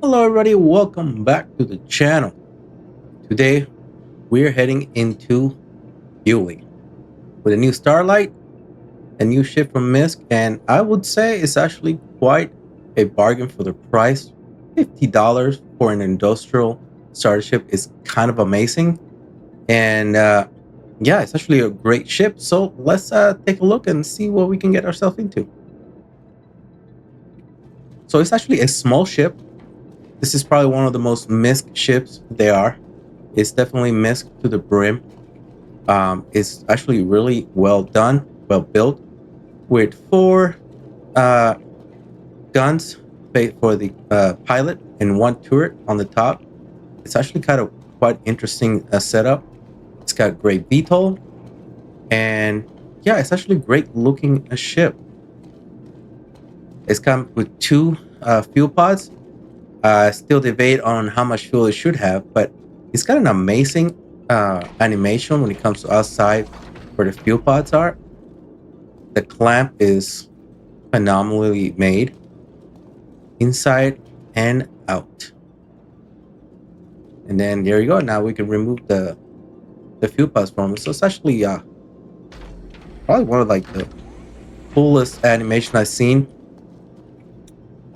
Hello everybody, welcome back to the channel. Today we're heading into fueling with a new Starlite, a new ship from MISC, and I would say it's actually quite a bargain for the price. $50 for an industrial starter ship is kind of amazing. And yeah, it's actually a great ship. So let's take a look and see what we can get ourselves into. So it's actually a small ship. This is probably one of the most MISC ships there are. It's definitely MISC to the brim. It's actually really well done, well built, with 4 guns for the pilot and 1 turret on the top. It's actually kind of quite interesting setup. It's got great VTOL, and yeah, it's actually great looking ship. It's come with 2 fuel pods. Still debate on how much fuel it should have, but it's got an amazing animation when it comes to outside where the fuel pods are. The clamp is phenomenally made inside and out. And then there you go. Now we can remove the fuel pods from it. So it's actually probably one of like the coolest animation I've seen.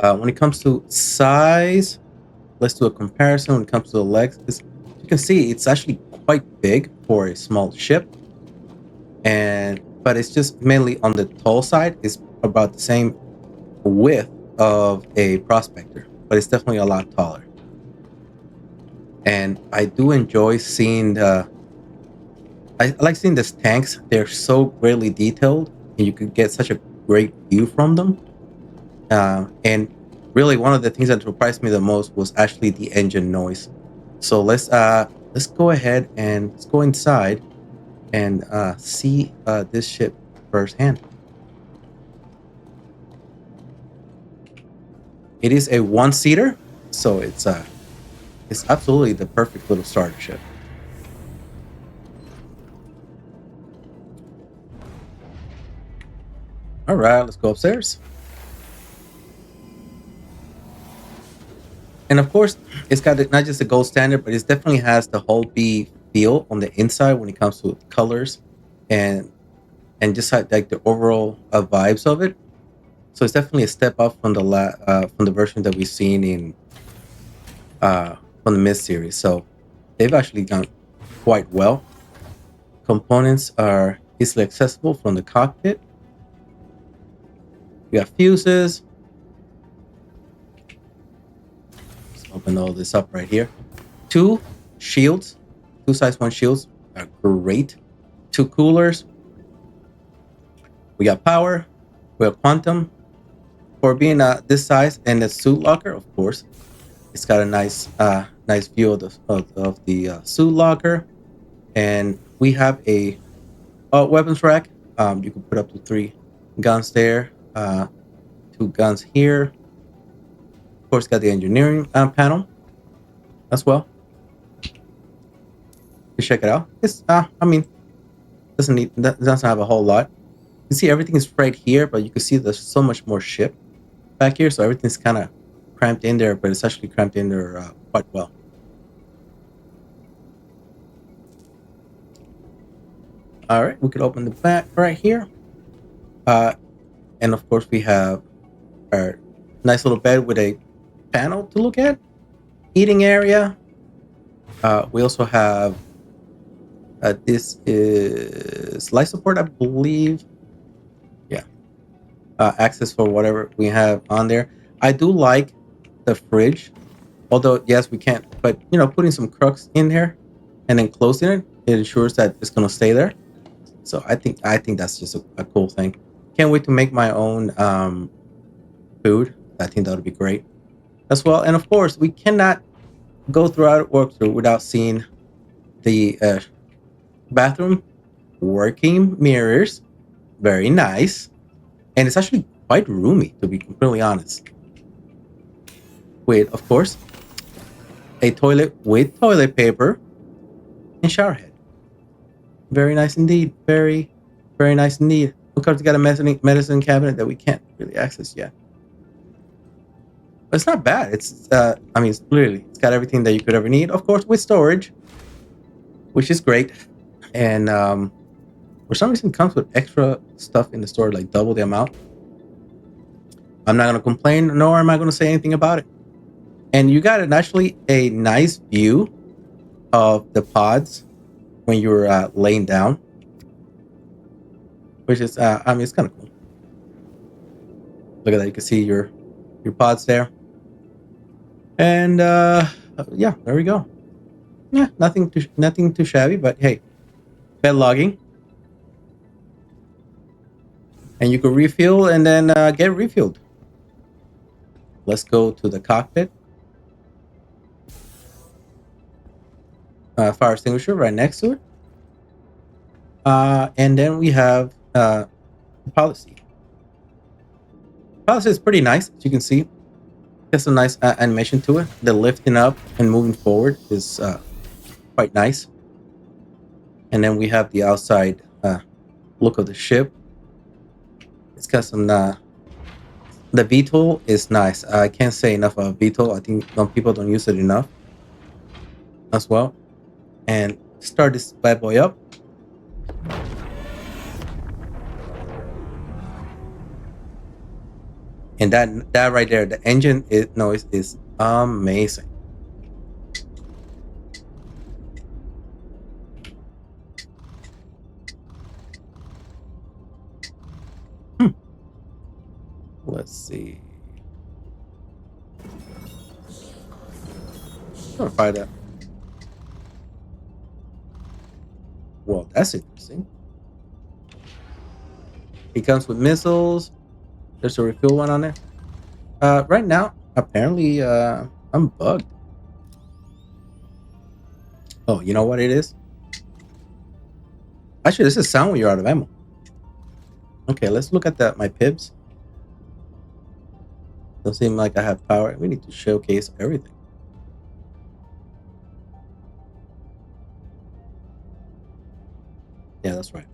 When it comes to size, let's do a comparison. When it comes to the legs, you can see it's actually quite big for a small ship, but it's just mainly on the tall side. It's about the same width of a prospector, but it's definitely a lot taller. And I do enjoy seeing I like seeing these tanks. They're so greatly detailed, and you could get such a great view from them. And really, one of the things that surprised me the most was actually the engine noise. So let's go ahead and let's go inside and see this ship firsthand. It is a 1-seater, so it's absolutely the perfect little starter ship. All right, let's go upstairs. And of course, it's got not just a gold standard, but it definitely has the whole B feel on the inside when it comes to colors and just like the overall vibes of it. So it's definitely a step up from the version that we've seen in from the MISC series. So they've actually done quite well. Components are easily accessible from the cockpit. We got fuses. Let's open all this up right here. 2 shields, 2 size 1 shields are great. 2 coolers. We got power. We have quantum. For being this size and the suit locker, of course, it's got a nice view of the suit locker. And we have a weapons rack. You can put up to 3 guns there, 2 guns here. Of course, got the engineering panel as well. You check it out. It's I mean, doesn't have a whole lot. You can see everything is right here, but you can see there's so much more ship back here, so everything's kind of cramped in there, but it's actually cramped in there quite well. All right, we could open the back right here. And of course, we have our nice little bed with a panel to look at. Eating area. We also have this is life support, I believe. Yeah. Access for whatever we have on there. I do like the fridge, although yes, we can't. But you know, putting some crooks in there and then closing it ensures that it's gonna stay there. So I think that's just a cool thing. Can't wait to make my own food. I think that would be great as well. And of course, we cannot go throughout walkthrough without seeing the bathroom working mirrors. Very nice, and it's actually quite roomy, to be completely honest. With, of course, a toilet with toilet paper and shower head. Very nice indeed. Very nice indeed. Of course, we got a medicine cabinet that we can't really access yet. It's not bad. It's I mean, literally, it's got everything that you could ever need. Of course, with storage, which is great. And for some reason, it comes with extra stuff in the store, like double the amount. I'm not gonna complain, nor am I gonna say anything about it. And you got actually a nice view of the pods when you're laying down, which is I mean, it's kind of cool. Look at that. You can see your pods there. And yeah, there we go. Yeah, nothing too shabby, but hey, bed logging. And you can refuel and then get refilled. Let's go to the cockpit. Fire extinguisher right next to it. And then we have the policy. Policy is pretty nice, as you can see. Has a nice animation to it. The lifting up and moving forward is quite nice. And then we have the outside look of the ship. It's got some the VTOL is nice. I can't say enough about VTOL. I think some people don't use it enough as well. And start this bad boy up. And that right there, the engine noise is amazing. Let's see. I'm gonna find that. Well, that's interesting. It comes with missiles. There's a refuel one on there. Right now, apparently, I'm bugged. Oh, you know what it is? Actually, this is sound when you're out of ammo. Okay, let's look at my pibs. Doesn't seem like I have power. We need to showcase everything. Yeah, that's right.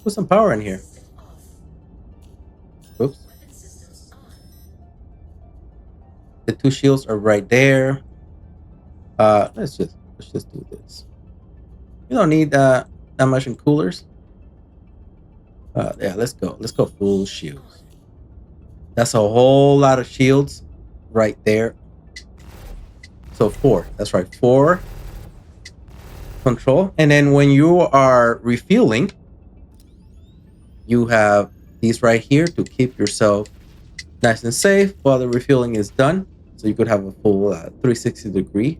Put some power in here. Oops. The two shields are right there. Let's just do this. You don't need that much in coolers. Yeah, let's go full shields. That's a whole lot of shields right there. So 4. That's right, 4 control. And then when you are refueling, you have these right here to keep yourself nice and safe while the refueling is done. So you could have a full 360 degree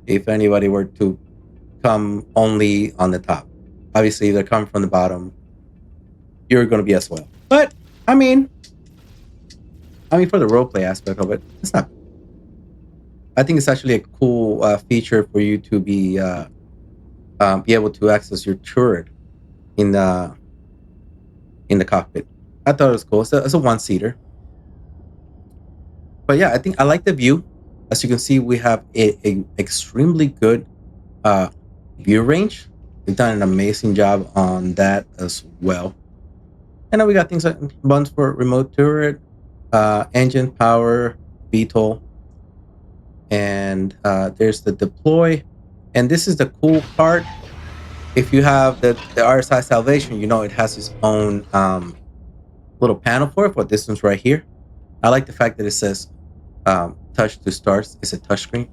if anybody were to come only on the top. Obviously, if they're coming from the bottom, you're going to be as well. But I mean, for the roleplay aspect of it, it's not. I think it's actually a cool feature for you to be able to access your turret in the cockpit. I thought it was cool. It's a one-seater. But yeah, I think I like the view. As you can see, we have a extremely good view range. They've done an amazing job on that as well. And then we got things like buttons for remote turret, engine power, VTOL, and there's the deploy. And this is the cool part. If you have the RSI salvation, you know it has its own little panel for it for distance right here. I like the fact that it says touch to start. It's a touch screen.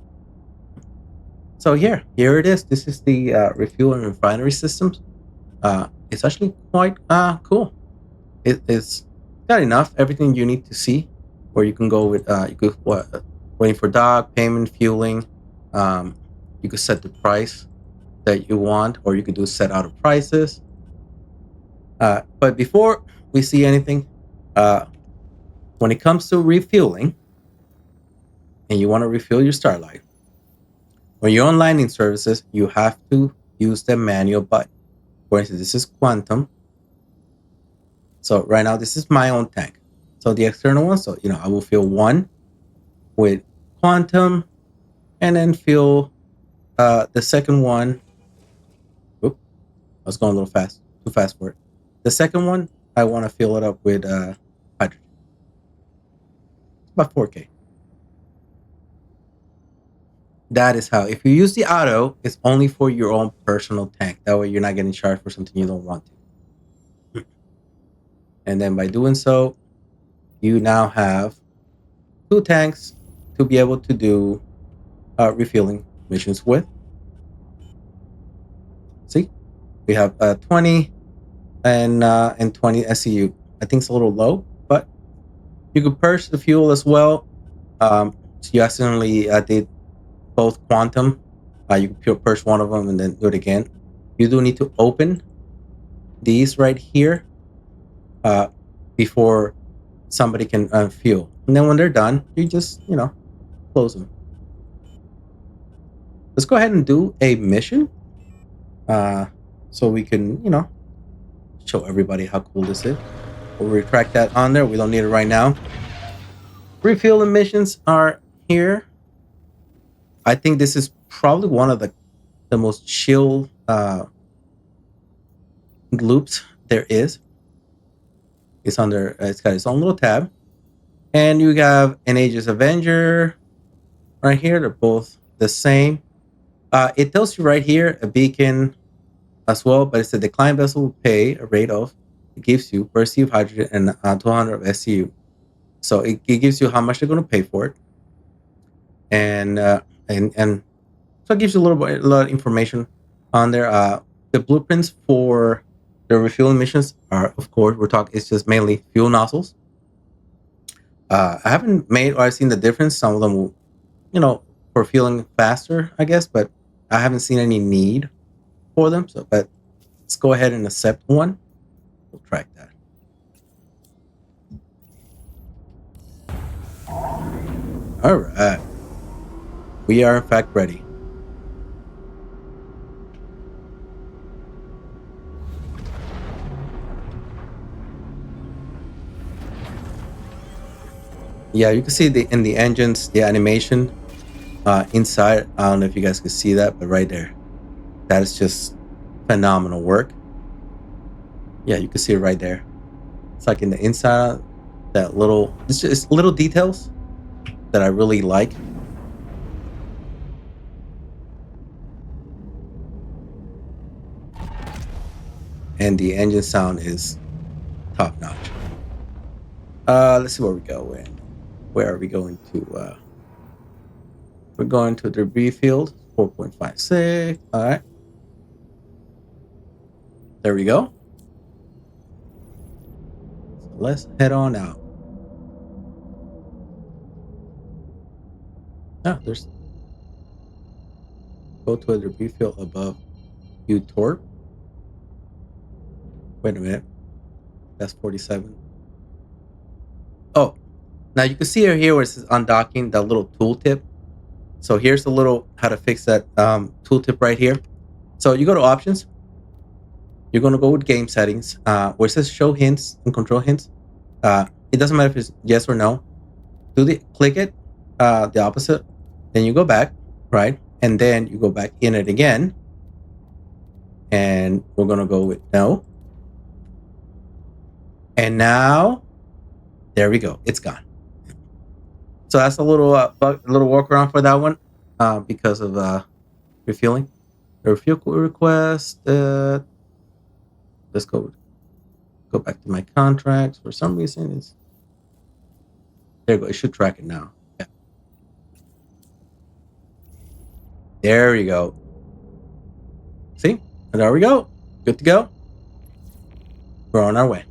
So here it is. This is the refuel and refinery systems. It's actually quite cool. It's got enough everything you need to see, where you can go with you could waiting for dock, payment, fueling. You could set the price that you want, or you could do set out of prices. But before we see anything, when it comes to refueling, and you want to refuel your Starlite, when you're on landing services, you have to use the manual button. For instance, this is Quantum. So right now, this is my own tank. So the external one, so I will fill 1 with Quantum, and then fill the second one. Oop, I was going a little too fast for it. The second one, I want to fill it up with hydrogen. It's about 4K. That is how. If you use the auto, it's only for your own personal tank. That way, you're not getting charged for something you don't want to. And then by doing so, you now have 2 tanks to be able to do refueling missions with. See, we have 20 and 20 SCU. I think it's a little low, but you could purge the fuel as well. So you accidentally did both quantum. You can purge one of them and then do it again. You do need to open these right here before somebody can fuel. And then when they're done, you just, close them. Let's go ahead and do a mission so we can, show everybody how cool this is. We'll retract that on there. We don't need it right now. Refueling missions are here. I think this is probably one of the most chill loops there is. It's under, it's got its own little tab. And you have an Aegis Avenger right here. They're both the same. It tells you right here a beacon as well, but it's a decline vessel will pay a rate of, it gives you per SCU of hydrogen and 200 of SCU. So it gives you how much they're going to pay for it. And so it gives you a lot of information on there. The blueprints for the refueling missions are, of course, it's just mainly fuel nozzles. I haven't made or I've seen the difference. Some of them will, for fueling faster, I guess, but I haven't seen any need for them. So, but let's go ahead and accept one. We'll track that. All right. We are in fact ready. Yeah, you can see in the engines, the animation inside. I don't know if you guys can see that, but right there, that is just phenomenal work. Yeah, you can see it right there. It's like in the inside, that little, it's just little details that I really like. And the engine sound is top notch. Let's see where we go. Where are we going to? We're going to the debris field, 4.56. All right. There we go. So let's head on out. There's go to a debris field above U-Torp. Wait a minute. That's 47. Oh, now you can see here where it says undocking, that little tooltip. So here's a little how to fix that tooltip right here. So you go to options. You're going to go with game settings where it says show hints and control hints. It doesn't matter if it's yes or no. Click it, the opposite. Then you go back, right? And then you go back in it again. And we're going to go with no. And now, there we go. It's gone. So that's a little workaround for that one because of refueling. The refuel request. Let's go back to my contracts. For some reason, there you go. It should track it now. Yeah. There you go. See? And there we go. Good to go. We're on our way.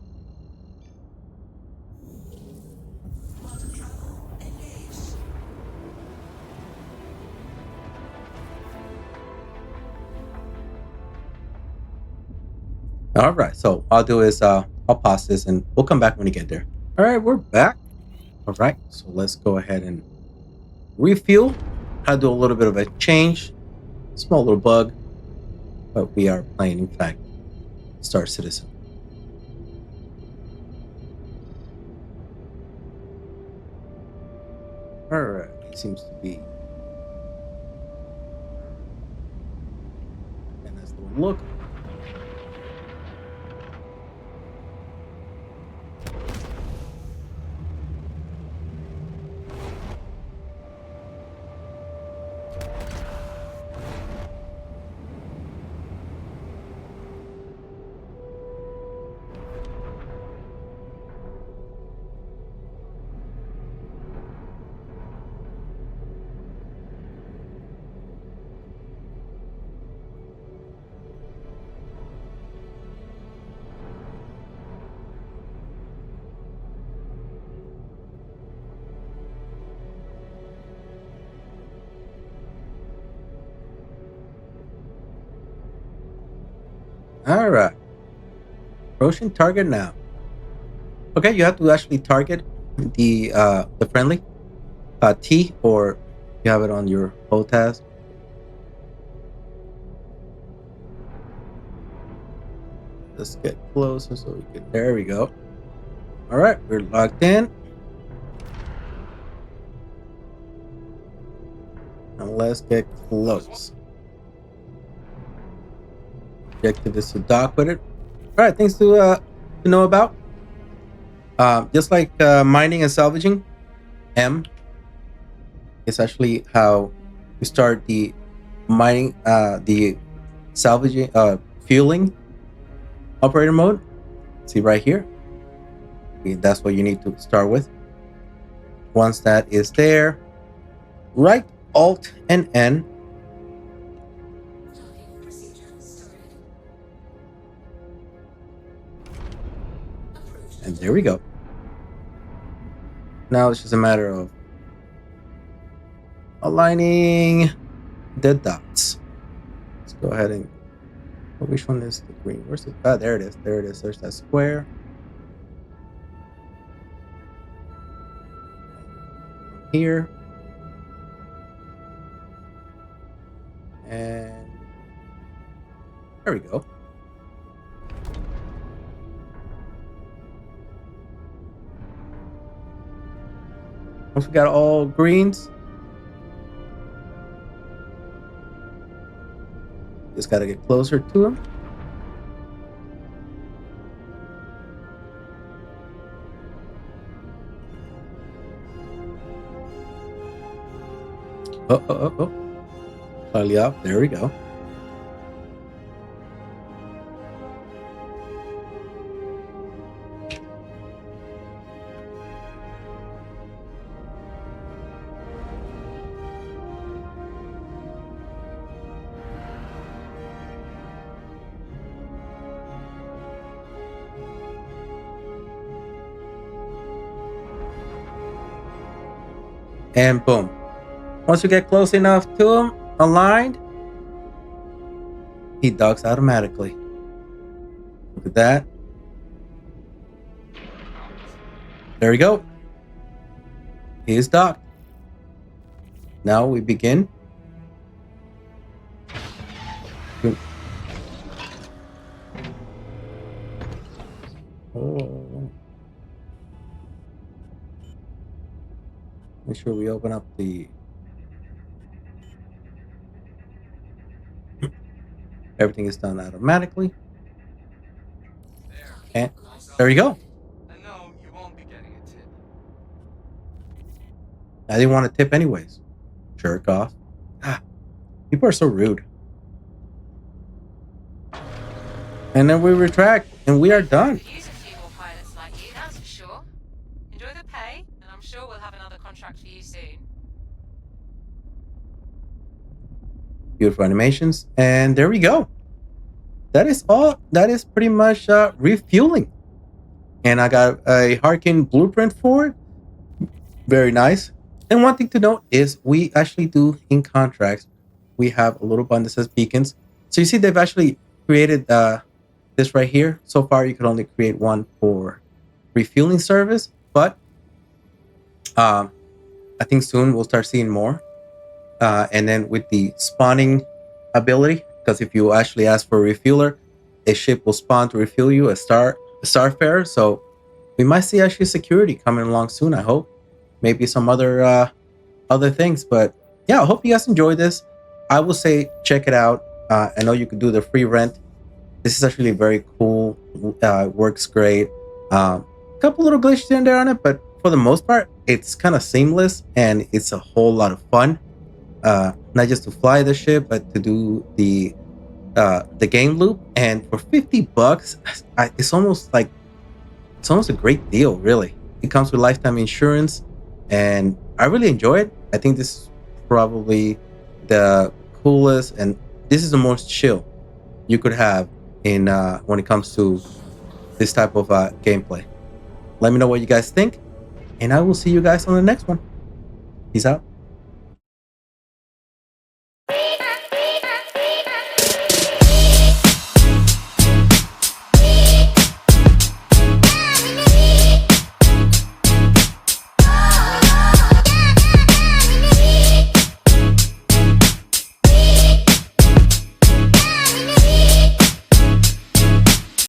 All right, so I'll do is I'll pause this and we'll come back when we get there. All right, we're back. All right, so let's go ahead and refuel. I'll do a little bit of a change, small little bug, but we are playing, in fact, Star Citizen. All right, it seems to be. And that's the look. All right. Approaching target now. Okay, you have to actually target the friendly T, or you have it on your whole task. Let's get closer so we can. There we go. All right, we're locked in. And let's get close. Objective is to dock with it. All right, things to know about. Just like mining and salvaging, M is actually how you start the mining, the salvaging, fueling operator mode. See right here. Okay, that's what you need to start with. Once that is there, right Alt and N. And there we go. Now it's just a matter of aligning the dots. Let's go ahead and, oh, which one is the green? Where's it? Ah, there it is. There it is. There's that square. Here. And there we go. Once we got all greens, just got to get closer to them. Oh. Slightly up. There we go. And boom. Once you get close enough to him, aligned, he docks automatically. Look at that. There we go. He is docked. Now we begin. Oh. Make sure we open up the... Everything is done automatically. And there you go. No, you won't be getting a tip. I didn't want to tip anyways. Jerk off. Ah, people are so rude. And then we retract, and we are done. Use a few more pilots like you, that's for sure. Enjoy the pay, and I'm sure we'll have another contract for you soon. Beautiful animations, and there we go. That is all. That is pretty much refueling. And I got a Harkin blueprint for it. Very nice. And one thing to note is we actually do in contracts, we have a little button that says beacons. So you see they've actually created this right here. So far you could only create one for refueling service, but I think soon we'll start seeing more. And then with the spawning ability, because if you actually ask for a refueler, a ship will spawn to refuel you, a starfare. So we might see actually security coming along soon, I hope. Maybe some other things. But yeah, I hope you guys enjoyed this. I will say check it out. I know you can do the free rent. This is actually very cool. Works great. Couple little glitches in there on it, but for the most part, it's kind of seamless and it's a whole lot of fun. Not just to fly the ship, but to do the game loop. And for $50, it's almost a great deal, really. It comes with lifetime insurance, and I really enjoy it. I think this is probably the coolest, and this is the most chill you could have in when it comes to this type of gameplay. Let me know what you guys think, and I will see you guys on the next one. Peace out.